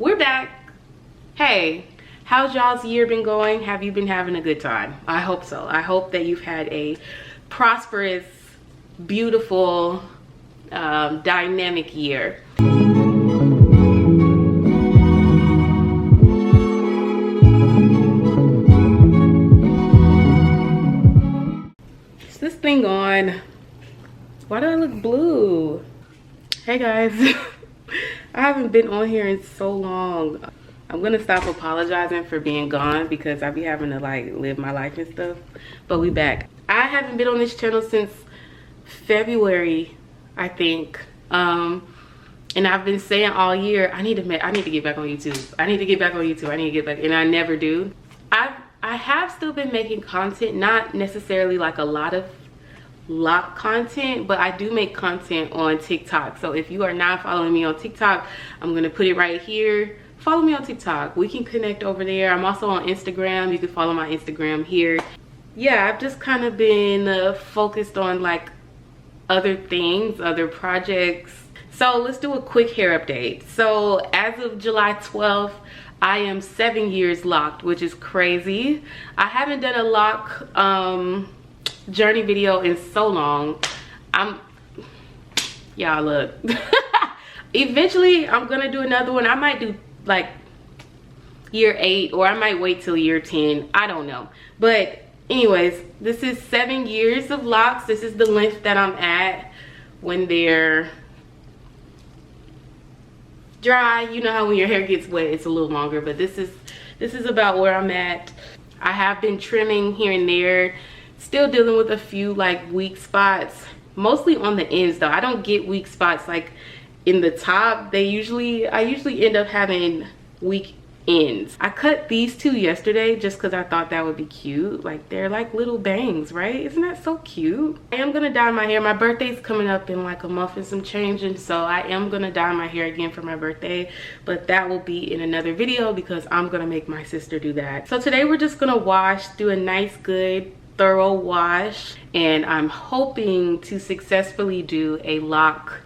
we're back. Hey, how's y'all's year been going? Have you been having a good time? I hope so. I hope that you've had a prosperous, beautiful, dynamic year. Is this thing on? Why do I look blue? Hey guys, I haven't been on here in so long. I'm gonna stop apologizing for being gone because I be having to like live my life and stuff, but we back. I haven't been on this channel since February, I think. And I've been saying all year, I need to get back on YouTube. I need to get back on YouTube. I need to get back, and I never do. I have still been making content, not necessarily like a lot of lock content, but I do make content on TikTok. So if you are not following me on TikTok, I'm gonna put it right here. Follow me on TikTok. We can connect over there. I'm also on Instagram. You can follow my Instagram here. Yeah, I've just kind of been focused on like other things, other projects. So let's do a quick hair update. So as of July 12th, I am 7 years locked, which is crazy. I haven't done a lock journey video in so long. Y'all look. Eventually I'm gonna do another one. I might do like year 8, or I might wait till year 10. I don't know. But anyways, this is 7 years of locks. This is the length that I'm at when they're dry. You know how when your hair gets wet it's a little longer, but this is about where I'm at. I have been trimming here and there, still dealing with a few like weak spots, mostly on the ends though. I don't get weak spots like in the top. I usually end up having weak ends. I cut these two yesterday just because I thought that would be cute. Like they're like little bangs, right? Isn't that so cute? I am gonna dye my hair. My birthday's coming up in like a month and some change, and so I am gonna dye my hair again for my birthday, but that will be in another video because I'm gonna make my sister do that. So today we're just gonna wash, do a nice good thorough wash, and I'm hoping to successfully do a lock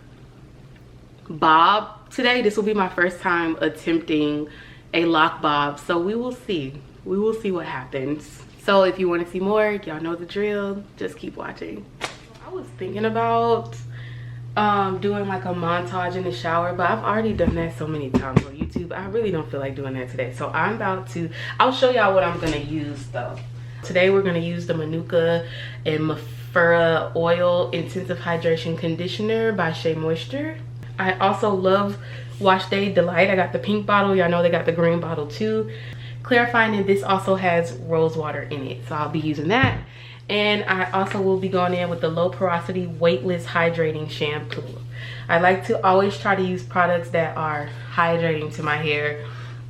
bob today. This will be my first time attempting a lock bob, so we will see what happens. So if you want to see more, y'all know the drill, just keep watching. I was thinking about doing like a montage in the shower, but I've already done that so many times on YouTube. I really don't feel like doing that today, so I'll show y'all what I'm gonna use though. Today we're gonna use the Manuka and Mafura Oil Intensive Hydration Conditioner by Shea Moisture. I also love Wash Day Delight. I got the pink bottle. Y'all know they got the green bottle too. Clarifying that this also has rose water in it, so I'll be using that. And I also will be going in with the low porosity weightless hydrating shampoo. I like to always try to use products that are hydrating to my hair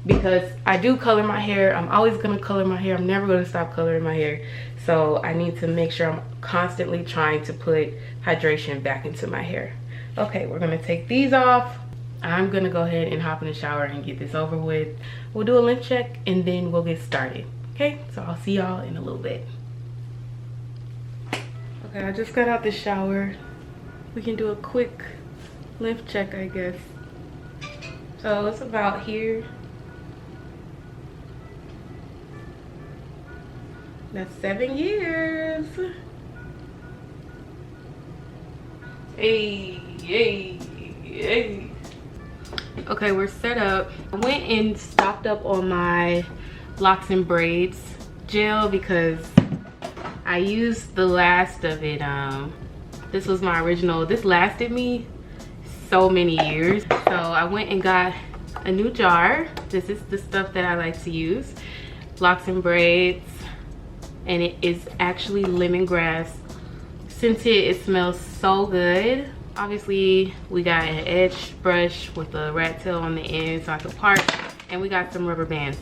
because I do color my hair. I'm always gonna color my hair. I'm never gonna stop coloring my hair. So I need to make sure I'm constantly trying to put hydration back into my hair. Okay, we're gonna take these off. I'm gonna go ahead and hop in the shower and get this over with. We'll do a length check and then we'll get started. Okay, so I'll see y'all in a little bit. Okay, I just got out the shower. We can do a quick length check, I guess. So it's about here. That's 7 years. Hey, hey, hey. Okay, we're set up. I went and stocked up on my locks and braids gel because I used the last of it. This was my original. This lasted me so many years. So I went and got a new jar. This is the stuff that I like to use. Locks and braids. And it is actually lemongrass scented. It smells so good. Obviously we got an edge brush with a rat tail on the end so I can part, and we got some rubber bands.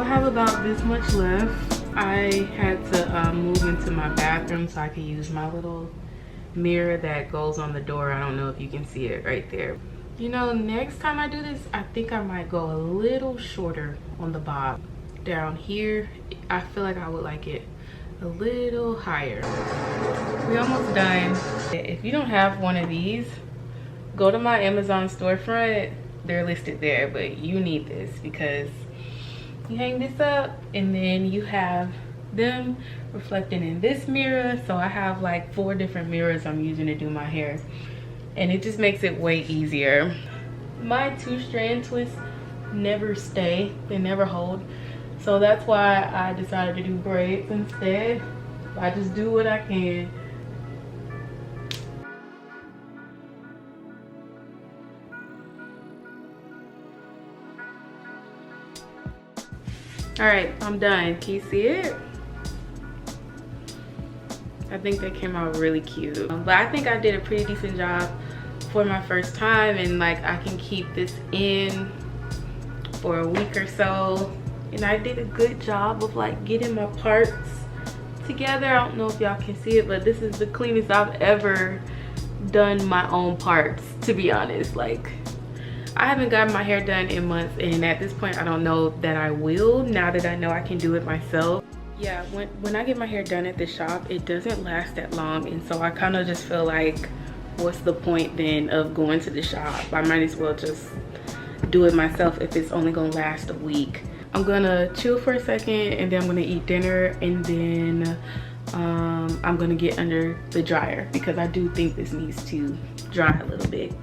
I have about this much left. I had to move into my bathroom so I could use my little mirror that goes on the door. I don't know if you can see it right there. You know, next time I do this, I think I might go a little shorter on the bob. Down here, I feel like I would like it a little higher. We're almost done. If you don't have one of these, go to my Amazon storefront. They're listed there, but you need this because you hang this up and then you have them reflecting in this mirror. So I have like 4 different mirrors I'm using to do my hair, and it just makes it way easier. My 2-strand twists never stay, they never hold, so that's why I decided to do braids instead. I just do what I can. All right, I'm done. Can you see it? I think that came out really cute. But I think I did a pretty decent job for my first time, and like I can keep this in for a week or so. And I did a good job of like getting my parts together. I don't know if y'all can see it, but this is the cleanest I've ever done my own parts, to be honest. Like, I haven't gotten my hair done in months, and at this point I don't know that I will, now that I know I can do it myself. Yeah, when I get my hair done at the shop, it doesn't last that long, and so I kind of just feel like, what's the point then of going to the shop? I might as well just do it myself if it's only gonna last a week. I'm gonna chill for a second, and then I'm gonna eat dinner, and then I'm gonna get under the dryer because I do think this needs to dry a little bit.